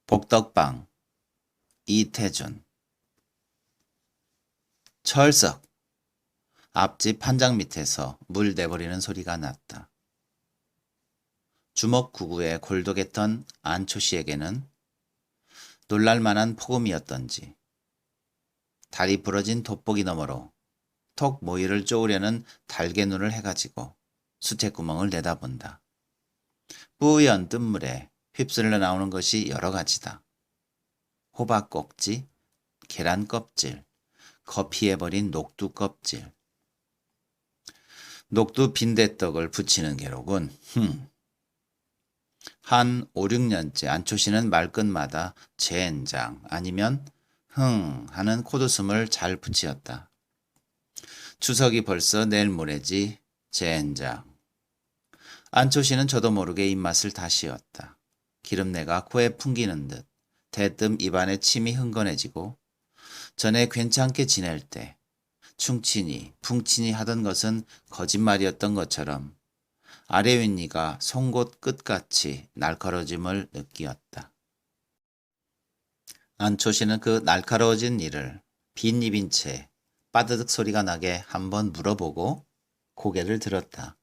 복덕방 이태준. 철석. 앞집 판장 밑에서 물 내버리는 소리가 났다. 주먹구구에 골독했던 안초씨에게는 놀랄만한 폭음이었던지 다리 부러진 돋보기 너머로 톡 모이를 쪼으려는 달개눈을 해가지고 수채구멍을 내다본다. 뿌연 뜬물에 휩쓸려 나오는 것이 여러 가지다. 호박 꼭지, 계란 껍질, 거피해버린 녹두 껍질. 녹두 빈대떡을 부치는 게로군. 한 5, 6년째 안초씨는 말끝마다 젠장 아니면 하는 코드숨을 잘 붙이었다. 추석이 벌써 내일 모레지. 젠장. 안초씨는 저도 모르게 입맛을 다시었다. 기름내가 코에 풍기는 듯 대뜸 입안에 침이 흥건해지고 전에 괜찮게 지낼 때 충치니 풍치니 하던 것은 거짓말이었던 것처럼 아래 윗니가 송곳 끝같이 날카로워짐을 느끼었다. 안초씨는 그 날카로워진 이를 빈 입인 채 빠드득 소리가 나게 한번 물어보고 고개를 들었다.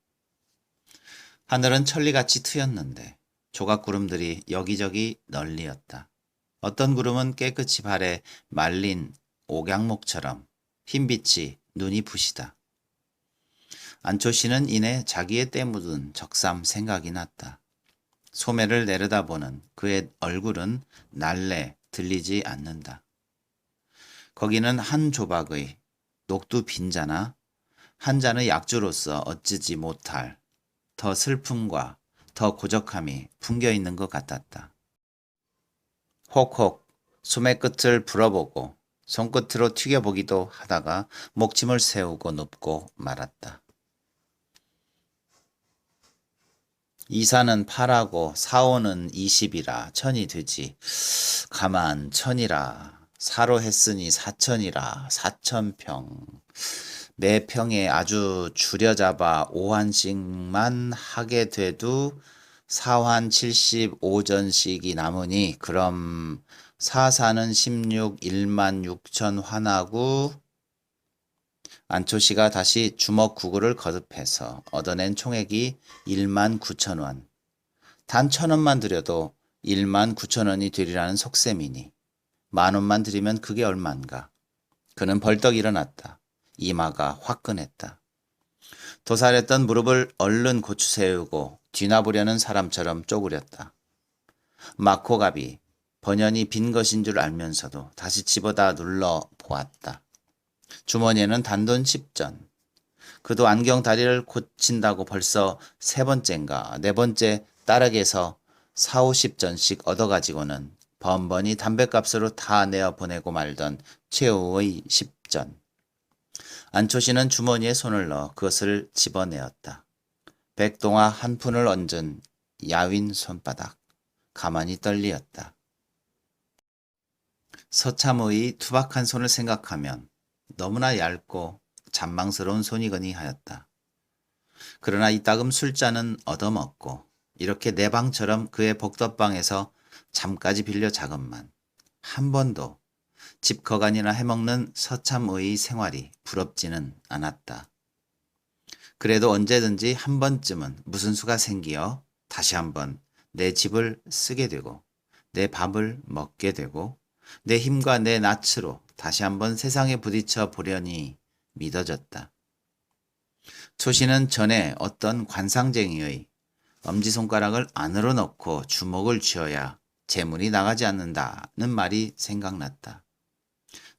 하늘은 천리같이 트였는데 조각구름들이 여기저기 널리었다. 어떤 구름은 깨끗이 발에 말린 옥양목처럼 흰빛이 눈이 부시다. 안초씨는 이내 자기의 때 묻은 적삼 생각이 났다. 소매를 내려다보는 그의 얼굴은 날래 들리지 않는다. 거기는 한 조박의 녹두 빈자나 한 잔의 약주로서 어찌지 못할 더 슬픔과 더 고적함이 풍겨있는 것 같았다. 혹혹 소매 끝을 불어보고 손끝으로 튀겨보기도 하다가 목침을 세우고 눕고 말았다. 이사는 8하고 사오는 20이라 천이 되지. 가만 천이라. 사로 했으니 4천이라 4천평. 매 평에 아주 줄여잡아 5환씩만 하게 돼도 4환 75전씩이 남으니 그럼 4사는 16 1만 6천 환하고. 안초씨가 다시 주먹구구를 거듭해서 얻어낸 총액이 1만 9천 원. 단 1,000원만 들여도 1만 9천 원이 되리라는 속셈이니 10,000원만 들이면 그게 얼만가. 그는 벌떡 일어났다. 이마가 화끈했다. 도살했던 무릎을 얼른 고추 세우고 뒤나보려는 사람처럼 쪼그렸다. 마코갑이 번연이 빈 것인 줄 알면서도 다시 집어다 눌러 보았다. 주머니에는 단돈 10전. 그도 안경 다리를 고친다고 벌써 3번째인가 4번째 따르게서 4, 50전씩 얻어가지고는 번번이 담뱃값으로 다 내어보내고 말던 최후의 10전. 안초씨는 주머니에 손을 넣어 그것을 집어내었다. 백동화 한 푼을 얹은 야윈 손바닥. 가만히 떨리었다. 서참의 투박한 손을 생각하면 너무나 얇고 잔망스러운 손이거니 하였다. 그러나 이따금 술잔은 얻어먹고 이렇게 내 방처럼 그의 복덕방에서 잠까지 빌려 자건만 한 번도 집 거간이나 해먹는 서참의 생활이 부럽지는 않았다. 그래도 언제든지 한 번쯤은 무슨 수가 생기어 다시 한번 내 집을 쓰게 되고 내 밥을 먹게 되고 내 힘과 내 낯으로 다시 한번 세상에 부딪혀 보려니 믿어졌다. 초씨는 전에 어떤 관상쟁이의 엄지손가락을 안으로 넣고 주먹을 쥐어야 재물이 나가지 않는다는 말이 생각났다.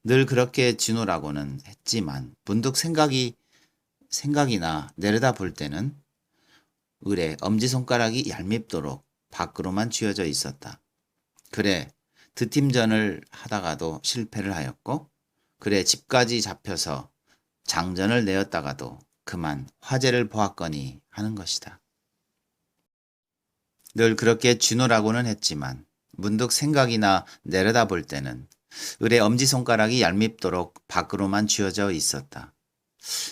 늘 그렇게 쥐노라고는 했지만 문득 생각이나 내려다 볼 때는 을에 엄지손가락이 얄밉도록 밖으로만 쥐어져 있었다. 그래 드팀전을 하다가도 실패를 하였고 그래 집까지 잡혀서 장전을 내었다가도 그만 화제를 보았거니 하는 것이다. 늘 그렇게 쥐노라고는 했지만 문득 생각이나 내려다 볼 때는 을의 엄지손가락이 얄밉도록 밖으로만 쥐어져 있었다.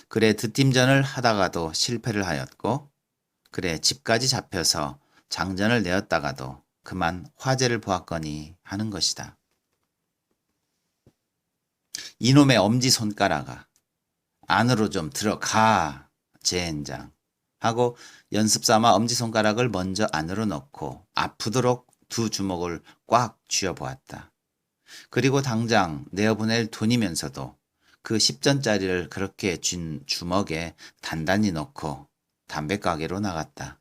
그래 드팀전을 하다가도 실패를 하였고 그래 집까지 잡혀서 장전을 내었다가도 그만 화제를 보았거니 하는 것이다. 이놈의 엄지손가락아, 안으로 좀 들어가, 젠장. 하고 연습삼아 엄지손가락을 먼저 안으로 넣고 아프도록 두 주먹을 꽉 쥐어보았다. 그리고 당장 내어보낼 돈이면서도 그 10전짜리를 그렇게 쥔 주먹에 단단히 넣고 담배가게로 나갔다.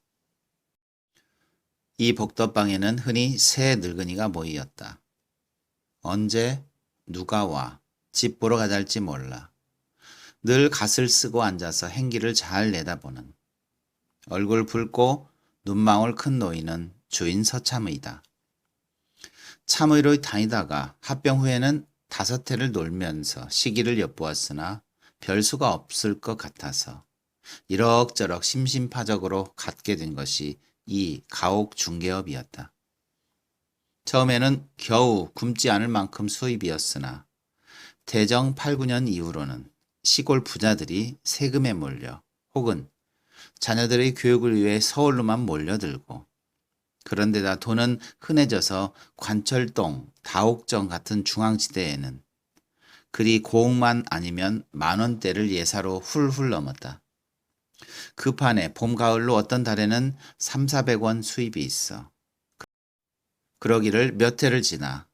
이 복덕방에는 흔히 세 늙은이가 모이었다. 언제 누가 와 집 보러 가잘지 몰라. 늘 갓을 쓰고 앉아서 행기를 잘 내다보는 얼굴 붉고 눈망울 큰 노인은 주인 서참의다. 참의로 다니다가 합병 후에는 5해를 놀면서 시기를 엿보았으나 별수가 없을 것 같아서 이럭저럭 심심파적으로 갖게 된 것이 이 가옥 중개업이었다. 처음에는 겨우 굶지 않을 만큼 수입이었으나 대정 8, 9년 이후로는 시골 부자들이 세금에 몰려 혹은 자녀들의 교육을 위해 서울로만 몰려들고 그런데다 돈은 흔해져서 관철동, 다옥정 같은 중앙지대에는 그리 고흥만 아니면 10,000원대를 예사로 훌훌 넘었다. 그 판에 봄, 가을로 어떤 달에는 300~400원 수입이 있어. 그러기를 몇 해를 지나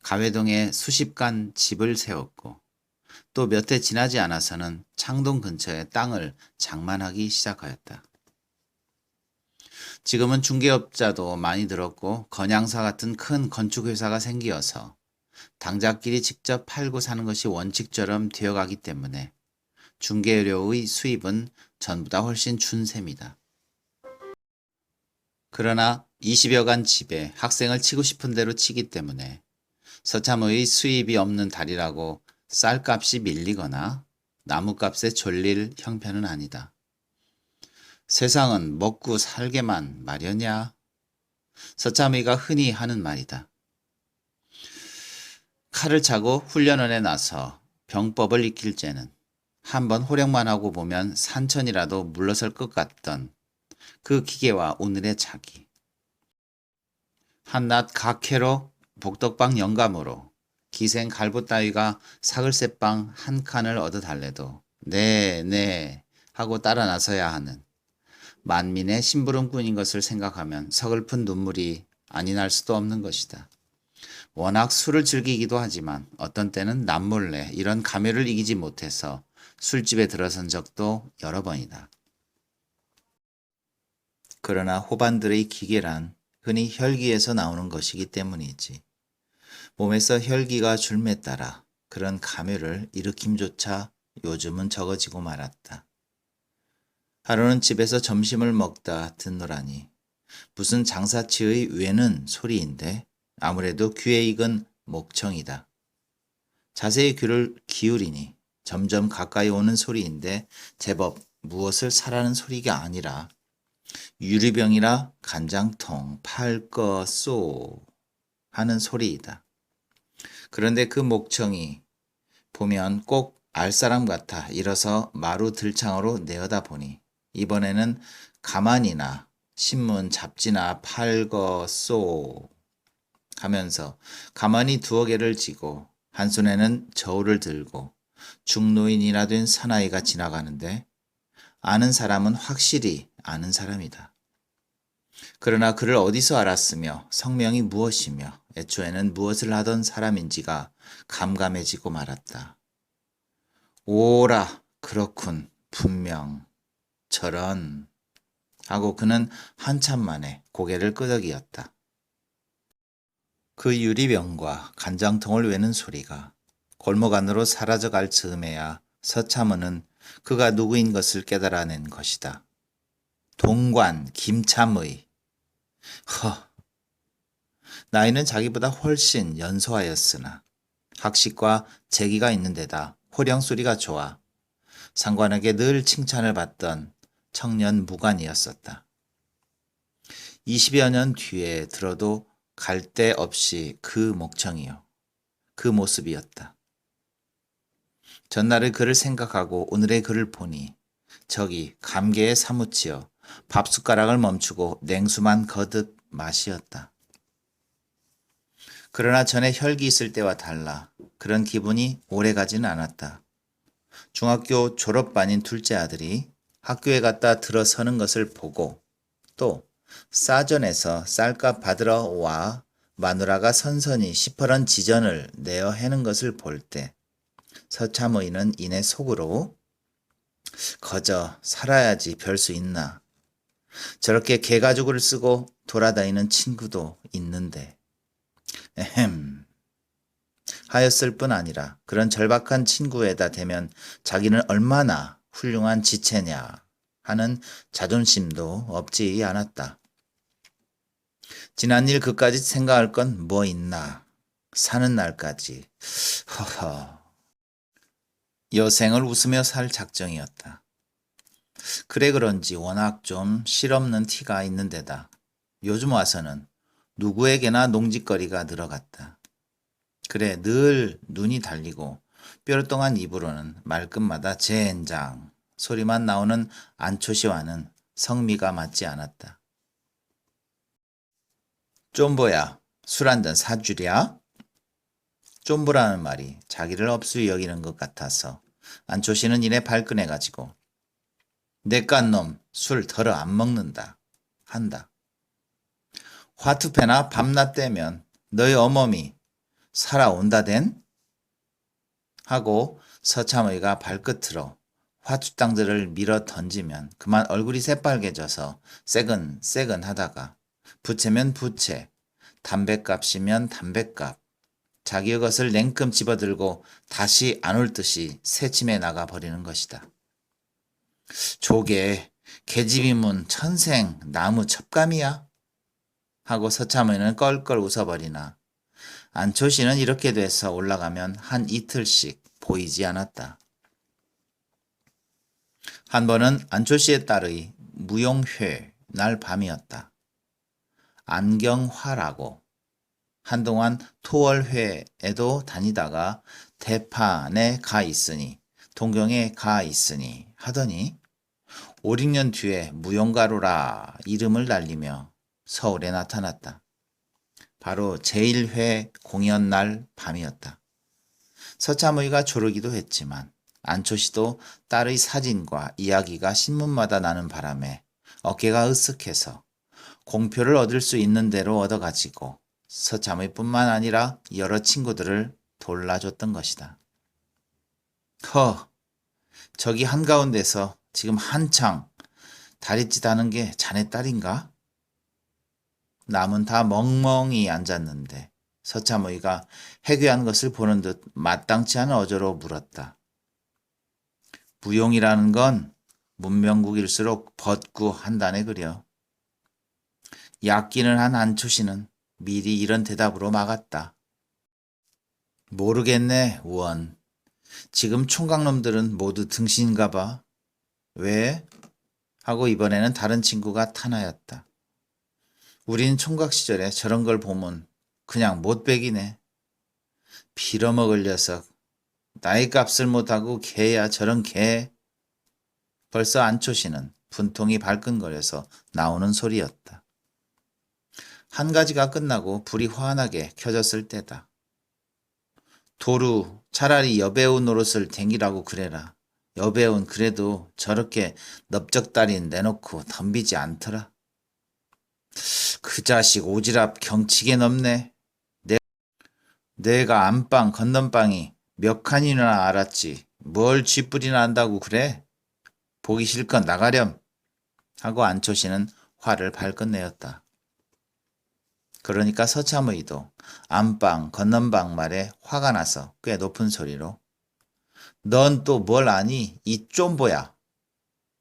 가회동에 수십간 집을 세웠고 또 몇 해 지나지 않아서는 창동 근처에 땅을 장만하기 시작하였다. 지금은 중개업자도 많이 들었고 건양사 같은 큰 건축회사가 생기어서 당자끼리 직접 팔고 사는 것이 원칙처럼 되어가기 때문에 중개료의 수입은 전보다 훨씬 준 셈이다. 그러나 20여간 집에 학생을 치고 싶은 대로 치기 때문에 서참의 수입이 없는 달이라고 쌀값이 밀리거나 나무값에 졸릴 형편은 아니다. 세상은 먹고 살게만 마련이야. 서참의가 흔히 하는 말이다. 칼을 차고 훈련원에 나서 병법을 익힐 째는 한번 호령만 하고 보면 산천이라도 물러설 것 같던 그 기계와 오늘의 자기. 한낱 각해로 복덕방 영감으로 기생 갈부 따위가 사글새빵 한 칸을 얻어 달래도 네 하고 따라 나서야 하는 만민의 심부름꾼인 것을 생각하면 서글픈 눈물이 아니 날 수도 없는 것이다. 워낙 술을 즐기기도 하지만 어떤 때는 남몰래 이런 감회를 이기지 못해서 술집에 들어선 적도 여러 번이다. 그러나 호반들의 기계란 흔히 혈기에서 나오는 것이기 때문이지. 몸에서 혈기가 줄매 따라 그런 감회를 일으킴조차 요즘은 적어지고 말았다. 하루는 집에서 점심을 먹다 듣노라니 무슨 장사치의 외는 소리인데 아무래도 귀에 익은 목청이다. 자세히 귀를 기울이니 점점 가까이 오는 소리인데 제법 무엇을 사라는 소리가 아니라 유리병이라 간장통 팔 거 쏘 하는 소리이다. 그런데 그 목청이 보면 꼭 알 사람 같아 일어서 마루 들창으로 내어다 보니 이번에는 가만이나 신문 잡지나 팔 거 쏘 하면서 가만히 두어 개를 쥐고 한 손에는 저울을 들고 중노인이나 된 사나이가 지나가는데 아는 사람은 확실히 아는 사람이다. 그러나 그를 어디서 알았으며 성명이 무엇이며 애초에는 무엇을 하던 사람인지가 감감해지고 말았다. 오라 그렇군 분명 저런 하고 그는 한참 만에 고개를 끄덕이었다. 그 유리병과 간장통을 외는 소리가 골목 안으로 사라져갈 즈음에야 서참은은 그가 누구인 것을 깨달아낸 것이다. 동관 김참의. 나이는 자기보다 훨씬 연소하였으나 학식과 재기가 있는 데다 호령소리가 좋아 상관에게 늘 칭찬을 받던 청년 무관이었었다. 20여 년 뒤에 들어도 갈 데 없이 그 목청이요. 그 모습이었다. 전날의 그를 생각하고 오늘의 그를 보니 저기 감개에 사무치어 밥숟가락을 멈추고 냉수만 거듭 마시었다. 그러나 전에 혈기 있을 때와 달라 그런 기분이 오래가지는 않았다. 중학교 졸업반인 둘째 아들이 학교에 갔다 들어서는 것을 보고 또 싸전에서 쌀값 받으러 와 마누라가 선선히 시퍼런 지전을 내어 해는 것을 볼 때 서참의는 이내 속으로 거저 살아야지 별 수 있나. 저렇게 개가죽을 쓰고 돌아다니는 친구도 있는데. 에헴. 하였을 뿐 아니라 그런 절박한 친구에다 대면 자기는 얼마나 훌륭한 지체냐 하는 자존심도 없지 않았다. 지난 일 그까짓 생각할 건 뭐 있나. 사는 날까지. 허허. 여생을 웃으며 살 작정이었다. 그래 그런지 워낙 좀 실없는 티가 있는 데다 요즘 와서는 누구에게나 농짓거리가 늘어갔다. 그래 늘 눈이 달리고 뾰루통한 입으로는 말끝마다 젠장 소리만 나오는 안초시와는 성미가 맞지 않았다. 쫌보야, 술 한잔 사주랴? 쫌보라는 말이 자기를 업수히 여기는 것 같아서 안초시는 이내 발끈해가지고 내깟 놈 술 덜어 안 먹는다 한다. 화투패나 밤낮 때면 너희 어머니 살아온다댄? 하고 서참의가 발끝으로 화투땅들을 밀어 던지면 그만 얼굴이 새빨개져서 새근새근 하다가 부채면 부채, 담뱃값이면 담뱃값, 자기의 것을 냉큼 집어들고 다시 안 올 듯이 새침해 나가 버리는 것이다. 조개, 계집이문 천생 나무 첩감이야? 하고 서참의는 껄껄 웃어버리나 안초시는 이렇게 돼서 올라가면 한 이틀씩 보이지 않았다. 한 번은 안초시의 딸의 무용회 날 밤이었다. 안경화라고 한동안 토월회에도 다니다가 대판에 가 있으니 동경에 가 있으니 하더니 5, 6년 뒤에 무용가루라 이름을 날리며 서울에 나타났다. 바로 제1회 공연 날 밤이었다. 서참의가 조르기도 했지만 안초시도 딸의 사진과 이야기가 신문마다 나는 바람에 어깨가 으쓱해서 공표를 얻을 수 있는 대로 얻어가지고 서참의뿐만 아니라 여러 친구들을 돌라줬던 것이다. 저기 한가운데서 지금 한창 다릿짓 하는 게 자네 딸인가? 남은 다 멍멍이 앉았는데 서참의가 해괴한 것을 보는 듯 마땅치 않은 어조로 물었다. 무용이라는 건 문명국일수록 벗구한다네 그려. 얕기는 한 안초시는 미리 이런 대답으로 막았다. 모르겠네 원. 지금 총각놈들은 모두 등신인가 봐. 왜? 하고 이번에는 다른 친구가 타나였다. 우린 총각 시절에 저런 걸 보면 그냥 못배기네. 빌어먹을 녀석. 나이 값을 못하고 개야 저런 개. 벌써 안초시는 분통이 발끈거려서 나오는 소리였다. 한 가지가 끝나고 불이 환하게 켜졌을 때다. 도루 차라리 여배우 노릇을 댕기라고 그래라. 여배우는 그래도 저렇게 넓적다리 내놓고 덤비지 않더라. 그 자식 오지랖 경치게 넓네. 내가 안방 건넌방이 몇 칸이나 알았지. 뭘 쥐뿔이나 안다고 그래? 보기 싫건 나가렴. 하고 안초시는 화를 발끈 내었다. 그러니까 서참의도 안방 건넌방 말에 화가 나서 꽤 높은 소리로 넌 또 뭘 아니 이 쫌보야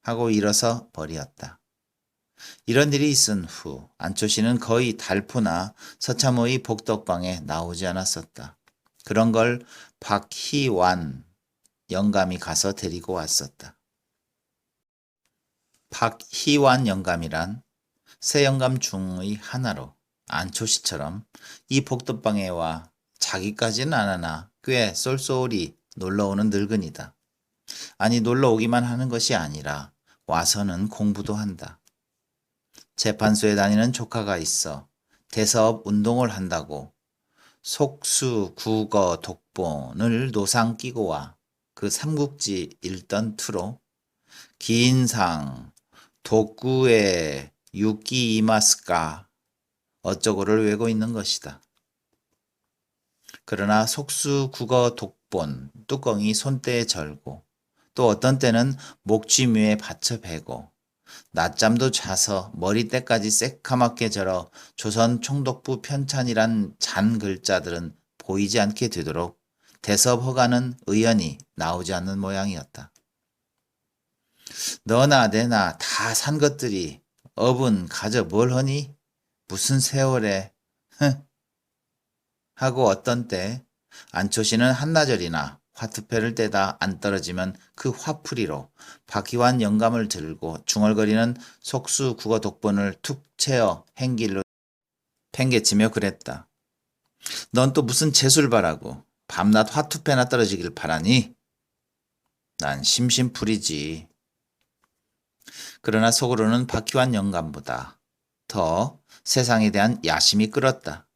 하고 일어서 버리었다. 이런 일이 있은 후 안초시는 거의 달포나 서참의 복덕방에 나오지 않았었다. 그런 걸 박희완 영감이 가서 데리고 왔었다. 박희완 영감이란 세 영감 중의 하나로 안초시처럼 이 복덕방에 와 자기까지는 안 하나 꽤 쏠쏠이 놀러오는 늙은이다. 아니 놀러오기만 하는 것이 아니라 와서는 공부도 한다. 재판소에 다니는 조카가 있어 대사업 운동을 한다고 속수, 국어, 독본을 노상 끼고 와. 그 삼국지 읽던 투로 기인상, 독구에 유기 이마스까 어쩌고를 외고 있는 것이다. 그러나 속수, 국어, 독본 뚜껑이 손때에 절고 또 어떤 때는 목쥐뮤에 받쳐 베고 낮잠도 자서 머리때까지 새카맣게 절어 조선 총독부 편찬이란 잔 글자들은 보이지 않게 되도록 대섭 허가는 의연히 나오지 않는 모양이었다. 너나 내나 다 산 것들이 업은 가져 뭘 허니? 무슨 세월에 하고 어떤 때 안초시는 한나절이나 화투패를 떼다 안 떨어지면 그 화풀이로 박희환 영감을 들고 중얼거리는 속수 국어 독본을 툭 채어 행길로 팽개치며 그랬다. 넌 또 무슨 재수를 바라고 밤낮 화투패나 떨어지길 바라니? 난 심심풀이지. 그러나 속으로는 박희환 영감보다 더 세상에 대한 야심이 끓었다.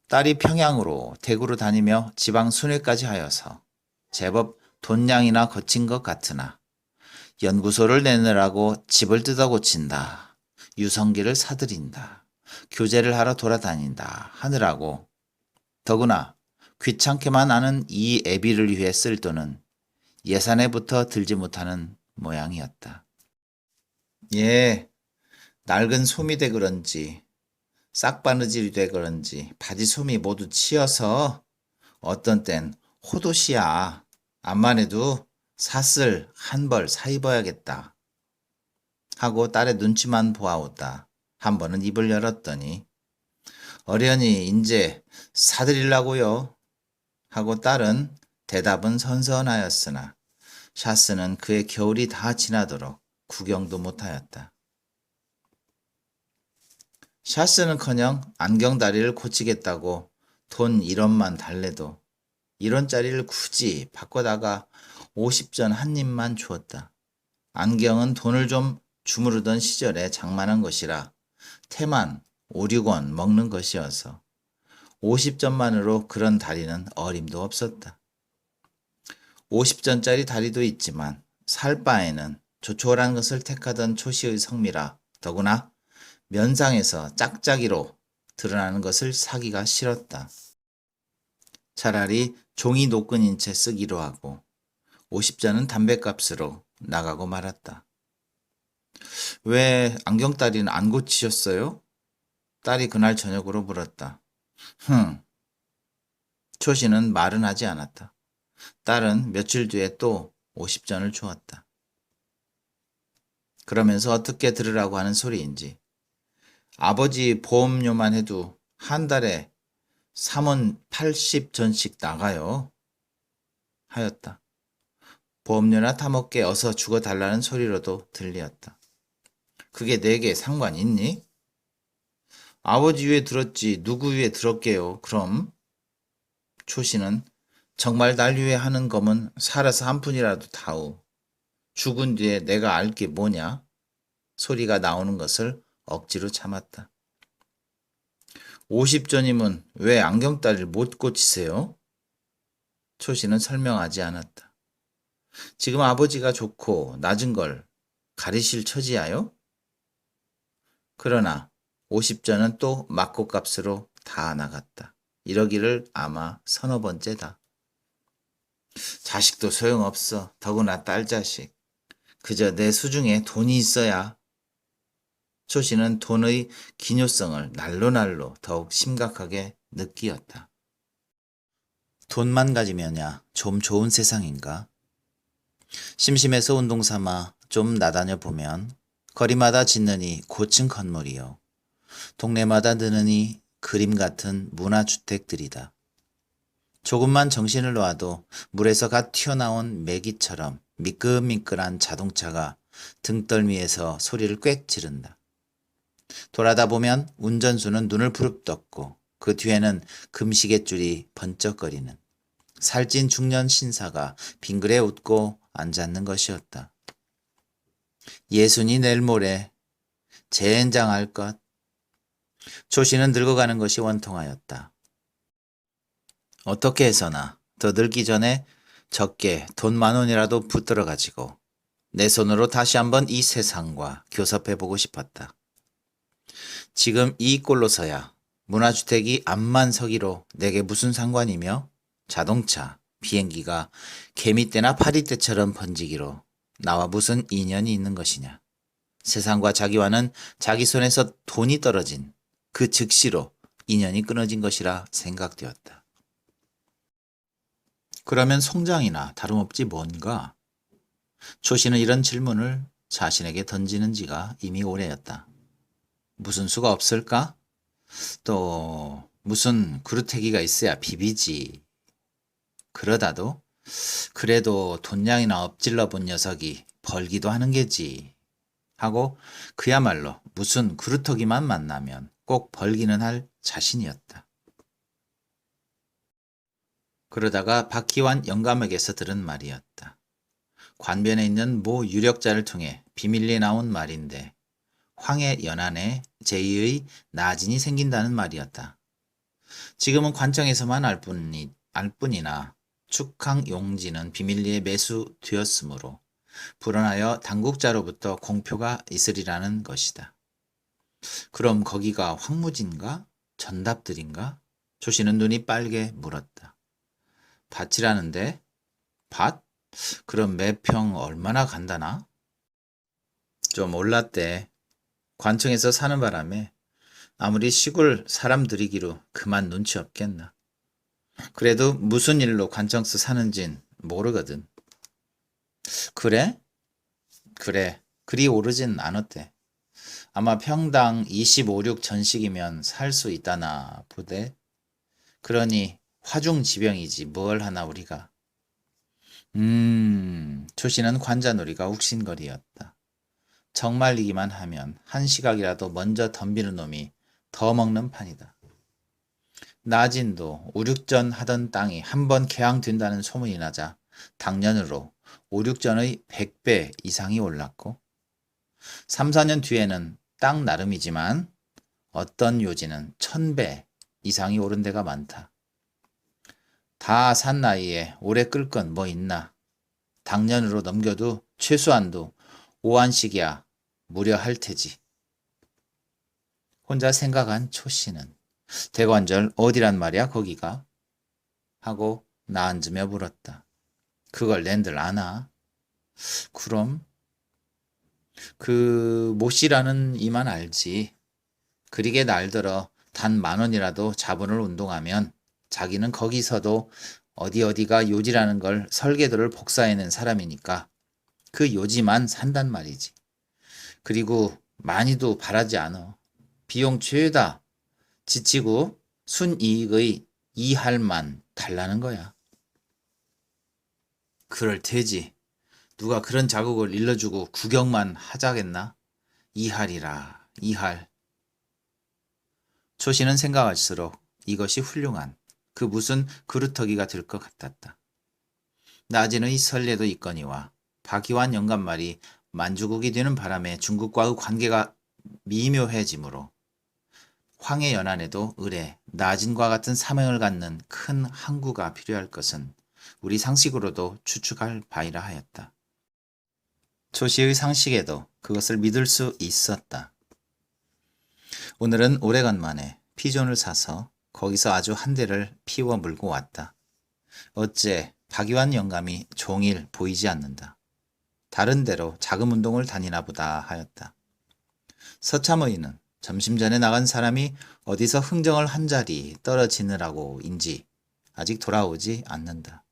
딸이 평양으로 대구로 다니며 지방 순회까지 하여서 제법 돈량이나 거친 것 같으나 연구소를 내느라고 집을 뜯어 고친다. 유성기를 사들인다. 교제를 하러 돌아다닌다. 하느라고 더구나 귀찮게만 하는 이 애비를 위해 쓸 돈은 예산에부터 들지 못하는 모양이었다. 예, 낡은 솜이 돼 그런지 싹바느질이 돼 그런지 바지솜이 모두 치여서 어떤 땐 호도시야. 암만 해도 삿을 한 벌 사 입어야겠다. 하고 딸의 눈치만 보아오다. 한 번은 입을 열었더니 어련히 인제 사드리려고요. 하고 딸은 대답은 선선하였으나 샤스는 그의 겨울이 다 지나도록 구경도 못하였다. 샤스는커녕 안경다리를 고치겠다고 돈 1원만 달래도 1원짜리를 굳이 바꿔다가 50전 한 입만 주었다. 안경은 돈을 좀 주무르던 시절에 장만한 것이라 태만 5, 6원 먹는 것이어서 50전만으로 그런 다리는 어림도 없었다. 50전짜리 다리도 있지만 살 바에는 조촐한 것을 택하던 초시의 성미라 더구나 면상에서 짝짝이로 드러나는 것을 사기가 싫었다. 차라리 종이 노끈인 채 쓰기로 하고 50전은 담뱃값으로 나가고 말았다. 왜 안경다리는 안 고치셨어요? 딸이 그날 저녁으로 물었다. 초시는 말은 하지 않았다. 딸은 며칠 뒤에 또 50전을 주었다. 그러면서 어떻게 들으라고 하는 소리인지 아버지 보험료만 해도 한 달에 3원 80전씩 나가요. 하였다. 보험료나 타먹게 어서 죽어달라는 소리로도 들리었다. 그게 내게 상관 있니? 아버지 위에 들었지 누구 위에 들었게요. 그럼 초시는 정말 날 위해 하는 검은 살아서 한 푼이라도 다오. 죽은 뒤에 내가 알 게 뭐냐? 소리가 나오는 것을 억지로 참았다. 50전이면 왜 안경다리를 못 고치세요? 초시는 설명하지 않았다. 지금 아버지가 좋고 낮은 걸 가리실 처지야요? 그러나 50전은 또 막고값으로 다 나갔다. 이러기를 아마 서너 번째다. 자식도 소용없어. 더구나 딸 자식. 그저 내 수중에 돈이 있어야. 초시는 돈의 기묘성을 날로 더욱 심각하게 느끼었다. 돈만 가지면야 좀 좋은 세상인가? 심심해서 운동 삼아 좀 나다녀 보면 거리마다 짓느니 고층 건물이요. 동네마다 느느니 그림 같은 문화주택들이다. 조금만 정신을 놓아도 물에서 갓 튀어나온 메기처럼 미끌미끌한 자동차가 등떨미에서 소리를 꽥 지른다. 돌아다 보면 운전수는 눈을 부릅떴고 그 뒤에는 금시계줄이 번쩍거리는 살찐 중년 신사가 빙그레 웃고 앉았는 것이었다. 예순이 내일 모레 재엔장 할 것. 조씨는 늙어가는 것이 원통하였다. 어떻게 해서나 더 늙기 전에 적게 돈 10,000원이라도 붙들어 가지고 내 손으로 다시 한번 이 세상과 교섭해 보고 싶었다. 지금 이 꼴로서야 문화주택이 암만 서기로 내게 무슨 상관이며 자동차, 비행기가 개미떼나 파리떼처럼 번지기로 나와 무슨 인연이 있는 것이냐. 세상과 자기와는 자기 손에서 돈이 떨어진 그 즉시로 인연이 끊어진 것이라 생각되었다. 그러면 송장이나 다름없지 뭔가? 조씨는 이런 질문을 자신에게 던지는 지가 이미 오래였다. 무슨 수가 없을까? 또 무슨 그루터기가 있어야 비비지. 그러다도 그래도 돈량이나 엎질러 본 녀석이 벌기도 하는 게지 하고 그야말로 무슨 그루터기만 만나면 꼭 벌기는 할 자신이었다. 그러다가 박희환 영감에게서 들은 말이었다. 관변에 있는 모 유력자를 통해 비밀리에 나온 말인데 황해 연안에 제2의 나진이 생긴다는 말이었다. 지금은 관청에서만 알 뿐이나 축항 용지는 비밀리에 매수되었으므로 불어나여 당국자로부터 공표가 있으리라는 것이다. 그럼 거기가 황무진가? 전답들인가? 조씨는 눈이 빨개 물었다. 밭이라는데? 밭? 그럼 매평 얼마나 간다나? 좀 올랐대. 관청에서 사는 바람에 아무리 시골 사람들이기로 그만 눈치 없겠나. 그래도 무슨 일로 관청서 사는진 모르거든. 그래? 그래. 그리 오르진 않았대. 아마 평당 25륙 전씩이면 살 수 있다나 보대. 그러니 화중지병이지 뭘 하나 우리가. 조씨는 관자놀이가 욱신거리였다. 정말이기만 하면 한 시각이라도 먼저 덤비는 놈이 더 먹는 판이다. 나진도 5, 6전 하던 땅이 한번 개항된다는 소문이 나자 당년으로 5, 6전의 100배 이상이 올랐고 3, 4년 뒤에는 땅 나름이지만 어떤 요지는 1000배 이상이 오른 데가 많다. 다 산 나이에 오래 끌 건 뭐 있나. 당년으로 넘겨도 최소한도 5안씩이야 무려할 테지. 혼자 생각한 초씨는 대관절 어디란 말이야 거기가? 하고 나앉으며 물었다. 그걸 낸들 아나? 그럼 그 모씨라는 이만 알지. 그리게 날들어 단 10,000원이라도 자본을 운동하면 자기는 거기서도 어디가 요지라는 걸 설계도를 복사해낸 사람이니까 그 요지만 산단 말이지. 그리고 많이도 바라지 않어. 비용 죄다 지치고 순이익의 2할만 달라는 거야. 그럴 테지. 누가 그런 자국을 일러주고 구경만 하자겠나? 2할이라 2할. 초씨는 생각할수록 이것이 훌륭한 그 무슨 그루터기가 될 것 같았다. 나진의 설례도 있거니와 박희환 영감말이 만주국이 되는 바람에 중국과의 관계가 미묘해지므로 황해 연안에도 을에 나진과 같은 사명을 갖는 큰 항구가 필요할 것은 우리 상식으로도 추측할 바이라 하였다. 조씨의 상식에도 그것을 믿을 수 있었다. 오늘은 오래간만에 피존을 사서 거기서 아주 한 대를 피워 물고 왔다. 어째 박희환 영감이 종일 보이지 않는다. 다른 데로 자금 운동을 다니나 보다 하였다. 서참의는 점심 전에 나간 사람이 어디서 흥정을 한 자리 떨어지느라고인지 아직 돌아오지 않는다.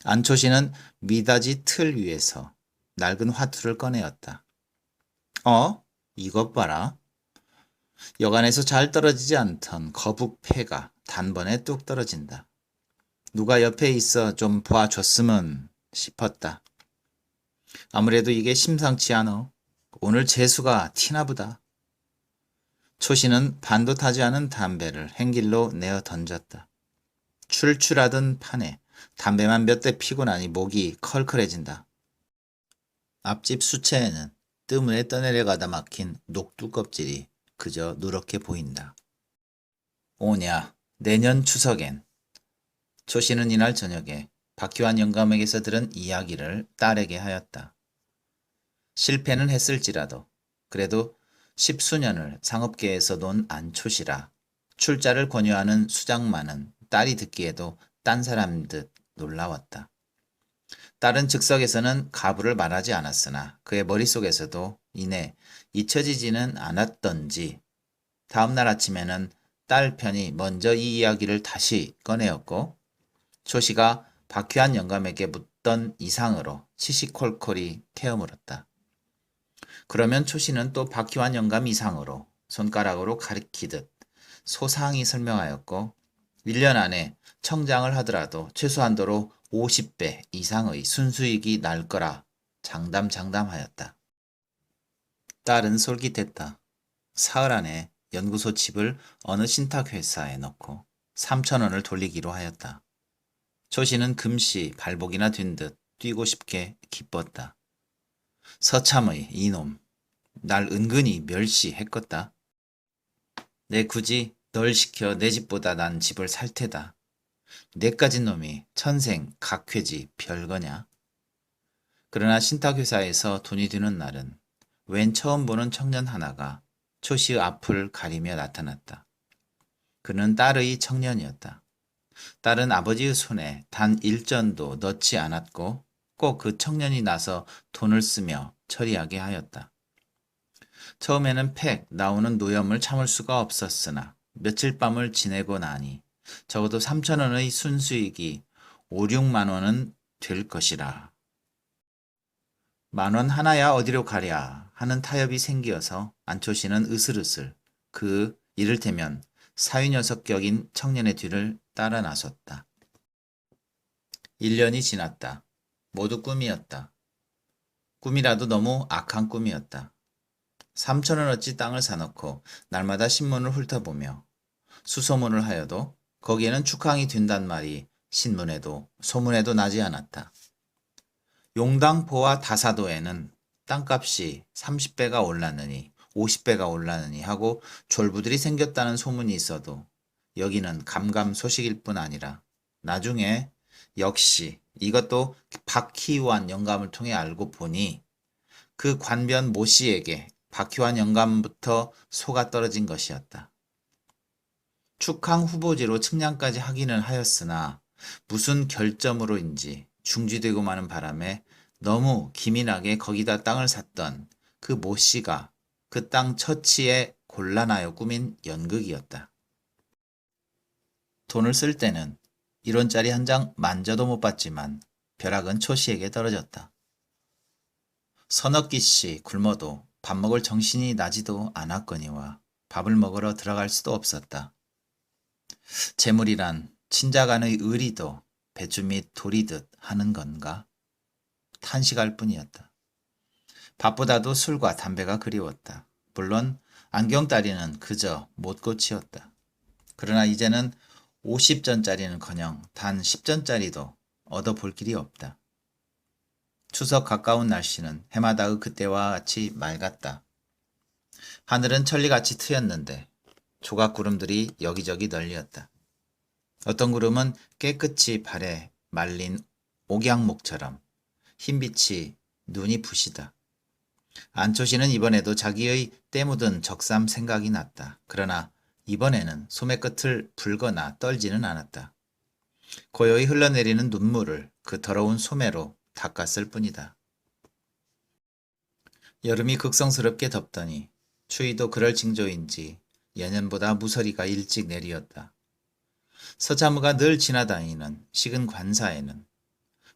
안초씨는 미닫이 틀 위에서 낡은 화투를 꺼내었다. 이것 봐라. 여간에서 잘 떨어지지 않던 거북패가 단번에 뚝 떨어진다. 누가 옆에 있어 좀 봐줬으면 싶었다. 아무래도 이게 심상치 않어. 오늘 재수가 티나보다. 초씨는 반도 타지 않은 담배를 행길로 내어 던졌다. 출출하던 판에 담배만 몇 대 피고 나니 목이 컬컬해진다. 앞집 수채에는 뜸에 떠내려가다 막힌 녹두 껍질이 그저 누렇게 보인다. 오냐, 내년 추석엔 초씨는 이날 저녁에 박희환 영감에게서 들은 이야기를 딸에게 하였다. 실패는 했을지라도 그래도 십수년을 상업계에서 논 안초시라 출자를 권유하는 수장만은 딸이 듣기에도 딴 사람 듯 놀라웠다. 딸은 즉석에서는 가부를 말하지 않았으나 그의 머릿속에서도 이내 잊혀지지는 않았던지 다음날 아침에는 딸 편이 먼저 이 이야기를 다시 꺼내었고 초씨가 박희환 영감에게 묻던 이상으로 시시콜콜이 캐어물었다. 그러면 초씨는 또 박희환 영감 이상으로 손가락으로 가리키듯 소상히 설명하였고 1년 안에 청장을 하더라도 최소한도로 50배 이상의 순수익이 날 거라 장담하였다. 딸은 솔깃했다. 사흘 안에 연구소 집을 어느 신탁회사에 넣고 3,000원을 돌리기로 하였다. 초씨는 금시 발복이나 뛴 듯 뛰고 싶게 기뻤다. 서참의 이놈, 날 은근히 멸시했겄다. 내 굳이 널 시켜 내 집보다 난 집을 살 테다. 내까진 놈이 천생 각회지 별거냐? 그러나 신탁회사에서 돈이 드는 날은 웬 처음 보는 청년 하나가 초씨의 앞을 가리며 나타났다. 그는 딸의 청년이었다. 딸은 아버지의 손에 단 일전도 넣지 않았고 꼭 그 청년이 나서 돈을 쓰며 처리하게 하였다. 처음에는 팩 나오는 노염을 참을 수가 없었으나 며칠 밤을 지내고 나니 적어도 3,000원의 순수익이 5, 6만 원은 될 것이라. 10,000원 하나야 어디로 가랴 하는 타협이 생기어서 안초씨는 으슬으슬 그 이를테면 사위녀석 격인 청년의 뒤를 따라 나섰다. 1년이 지났다. 모두 꿈이었다. 꿈이라도 너무 악한 꿈이었다. 3,000원어치 땅을 사놓고 날마다 신문을 훑어보며 수소문을 하여도 거기에는 축항이 된단 말이 신문에도 소문에도 나지 않았다. 용당포와 다사도에는 땅값이 30배가 올랐느니 50배가 올랐느니 하고 졸부들이 생겼다는 소문이 있어도 여기는 감감소식일 뿐 아니라 나중에 역시 이것도 박희환 영감을 통해 알고 보니 그 관변 모씨에게 박희환 영감부터 소가 떨어진 것이었다. 축항 후보지로 측량까지 하기는 하였으나 무슨 결점으로인지 중지되고 마는 바람에 너무 기민하게 거기다 땅을 샀던 그 모씨가 그 땅 처치에 곤란하여 꾸민 연극이었다. 돈을 쓸 때는 1원짜리 한 장 만져도 못 봤지만 벼락은 초씨에게 떨어졌다. 서너 끼씩 굶어도 밥 먹을 정신이 나지도 않았거니와 밥을 먹으러 들어갈 수도 없었다. 재물이란 친자간의 의리도 배추 및 돌이듯 하는 건가? 탄식할 뿐이었다. 밥보다도 술과 담배가 그리웠다. 물론 안경다리는 그저 못고치었다. 그러나 이제는 50전짜리는커녕 단 10전짜리도 얻어볼 길이 없다. 추석 가까운 날씨는 해마다의 그때와 같이 맑았다. 하늘은 천리같이 트였는데 조각구름들이 여기저기 널렸다. 어떤 구름은 깨끗이 발에 말린 옥양목처럼 흰빛이 눈이 부시다. 안초씨는 이번에도 자기의 때 묻은 적삼 생각이 났다. 그러나 이번에는 소매 끝을 불거나 떨지는 않았다. 고요히 흘러내리는 눈물을 그 더러운 소매로 닦았을 뿐이다. 여름이 극성스럽게 덥더니 추위도 그럴 징조인지 예년보다 무서리가 일찍 내리었다. 서자무가 늘 지나다니는 식은 관사에는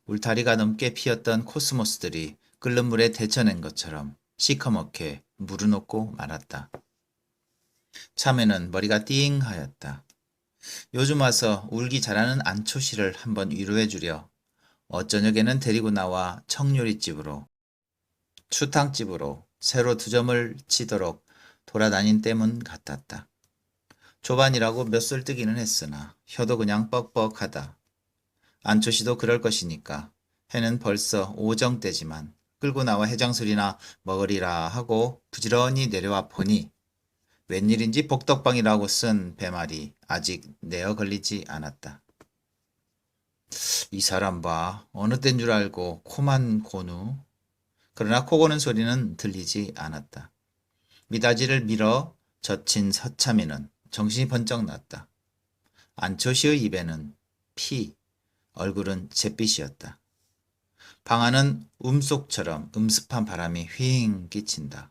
울타리가 넘게 피었던 코스모스들이 끓는 물에 데쳐낸 것처럼 시커멓게 무르녹고 말았다. 참외는 머리가 띵하였다. 요즘 와서 울기 잘하는 안초씨를 한번 위로해 주려 어저녁에는 데리고 나와 청요리집으로 추탕집으로 새로 2점을 치도록 돌아다닌 때문 같았다. 조반이라고 몇 술 뜨기는 했으나 혀도 그냥 뻑뻑하다. 안초씨도 그럴 것이니까 해는 벌써 오정 때지만 끌고 나와 해장술이나 먹으리라 하고 부지런히 내려와 보니 웬일인지 복덕방이라고 쓴 배말이 아직 내어 걸리지 않았다. 이 사람 봐. 어느 땐 줄 알고 코만 고누. 그러나 코 고는 소리는 들리지 않았다. 미닫이를 밀어 젖힌 서참이는 정신이 번쩍 났다. 안초시의 입에는 피, 얼굴은 잿빛이었다. 방 안은 움속처럼 음습한 바람이 휘잉 끼친다.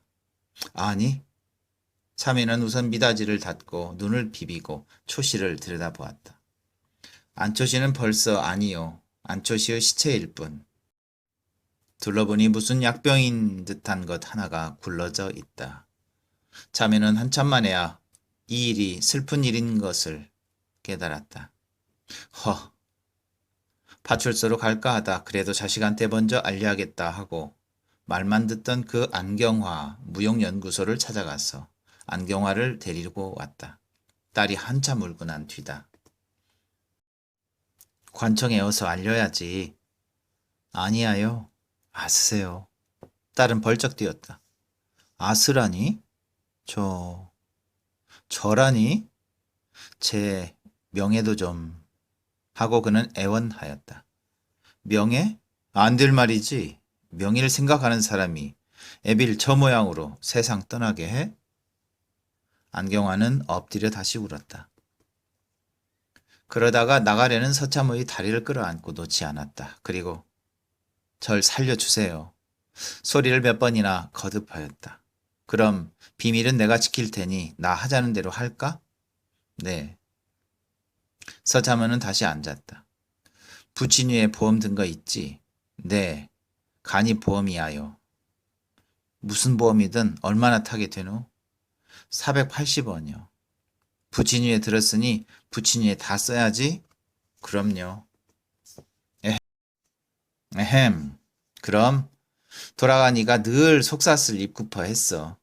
아니? 참이는 우선 미닫이를 닫고 눈을 비비고 초씨를 들여다보았다. 안초씨는 벌써 아니요. 안초씨의 시체일 뿐. 둘러보니 무슨 약병인 듯한 것 하나가 굴러져 있다. 참이는 한참 만에야 이 일이 슬픈 일인 것을 깨달았다. 허, 파출소로 갈까 하다 그래도 자식한테 먼저 알려야겠다 하고 말만 듣던 그 안경화 무용연구소를 찾아가서 안경화를 데리고 왔다. 딸이 한참 울고 난 뒤다. 관청에 어서 알려야지. 아니야요. 아스세요. 딸은 벌쩍 뛰었다. 아스라니? 저라니? 제 명예도 좀 하고 그는 애원하였다. 명예? 안 될 말이지. 명예를 생각하는 사람이 애비를 저 모양으로 세상 떠나게 해? 안경화는 엎드려 다시 울었다. 그러다가 나가려는 서참의 다리를 끌어안고 놓지 않았다. 그리고 절 살려주세요. 소리를 몇 번이나 거듭하였다. 그럼 비밀은 내가 지킬 테니 나 하자는 대로 할까? 네. 서참은 다시 앉았다. 부친위에 보험 든 거 있지? 네. 간이 보험이야요. 무슨 보험이든 얼마나 타게 되노? 480원이요. 부친위에 들었으니 부친위에 다 써야지? 그럼요. 에헴. 그럼 돌아가니가 늘 속사슬 입구퍼 했어.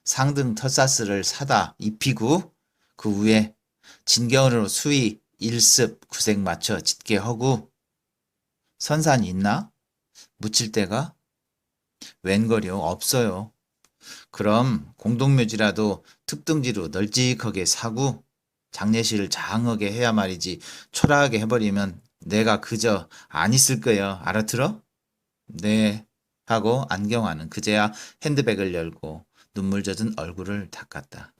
상등 텃사슬을 사다 입히고 그 위에 진경으로 수위 1습 구색 맞춰 짙게 허구. 선산 있나? 묻힐 데가? 웬걸요? 없어요. 그럼 공동묘지라도 특등지로 널찍하게 사고 장례식을 장하게 해야 말이지 초라하게 해버리면 내가 그저 안 있을 거여. 알아들어? 네. 하고 안경화는 그제야 핸드백을 열고 눈물 젖은 얼굴을 닦았다.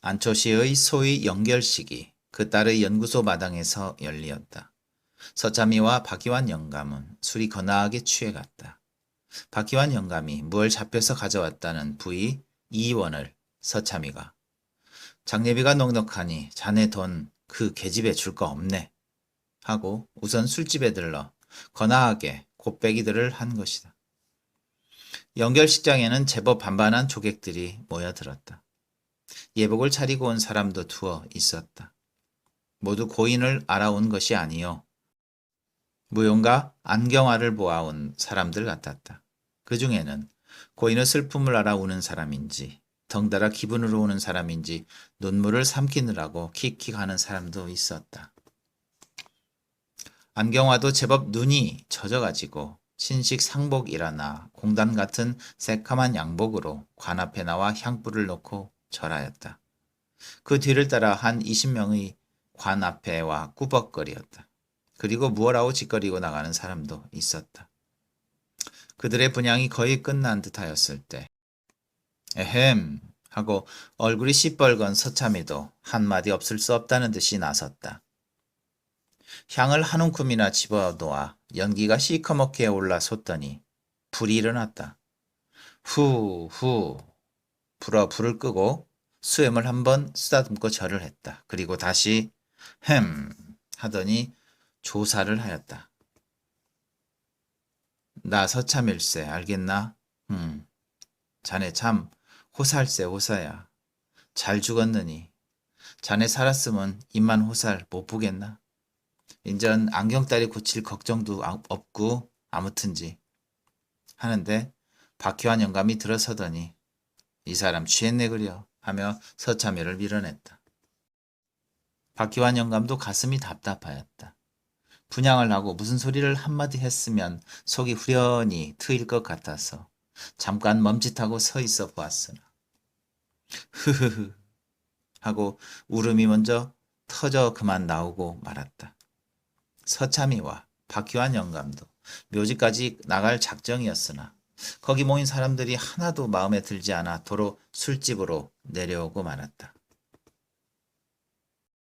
안초시의 소위 연결식이 그 딸의 연구소 마당에서 열리었다. 서참이와 박희환 영감은 술이 거나하게 취해갔다. 박희환 영감이 뭘 잡혀서 가져왔다는 부의 2원을 서참이가 장례비가 넉넉하니 자네 돈 그 계집애 줄 거 없네 하고 우선 술집에 들러 거나하게 곱빼기들을 한 것이다. 연결식장에는 제법 반반한 조객들이 모여들었다. 예복을 차리고 온 사람도 두어 있었다. 모두 고인을 알아온 것이 아니요. 무용가 안경화를 보아온 사람들 같았다. 그 중에는 고인의 슬픔을 알아 우는 사람인지 덩달아 기분으로 오는 사람인지 눈물을 삼키느라고 킥킥하는 사람도 있었다. 안경화도 제법 눈이 젖어가지고 신식 상복이라나 공단 같은 새카만 양복으로 관 앞에 나와 향불을 놓고 절하였다. 그 뒤를 따라 한 20명의 관 앞에 와 꾸벅거리었다. 그리고 무엇라고 짓거리고 나가는 사람도 있었다. 그들의 분향이 거의 끝난 듯하였을 때 에헴 하고 얼굴이 시뻘건 서참이도 한마디 없을 수 없다는 듯이 나섰다. 향을 한 움큼이나 집어놓아 연기가 시커멓게 올라솟더니 불이 일어났다. 후 불을 끄고 수염을 한번 쓰다듬고 절을 했다. 그리고 다시 햄 하더니 조사를 하였다. 나 서참일세 알겠나? 자네 참 호살세 호사야. 잘 죽었느니. 자네 살았으면 입만 호살 못 보겠나? 인전 안경딸이 고칠 걱정도 없고 아무튼지 하는데 박희환 영감이 들어서더니 이 사람 취했네 그려 하며 서참여를 밀어냈다. 박희환 영감도 가슴이 답답하였다. 분양을 하고 무슨 소리를 한마디 했으면 속이 후련히 트일 것 같아서 잠깐 멈칫하고 서 있어 보았으나 흐흐흐 하고 울음이 먼저 터져 그만 나오고 말았다. 서참이와 박효한 영감도 묘지까지 나갈 작정이었으나 거기 모인 사람들이 하나도 마음에 들지 않아 도로 술집으로 내려오고 말았다.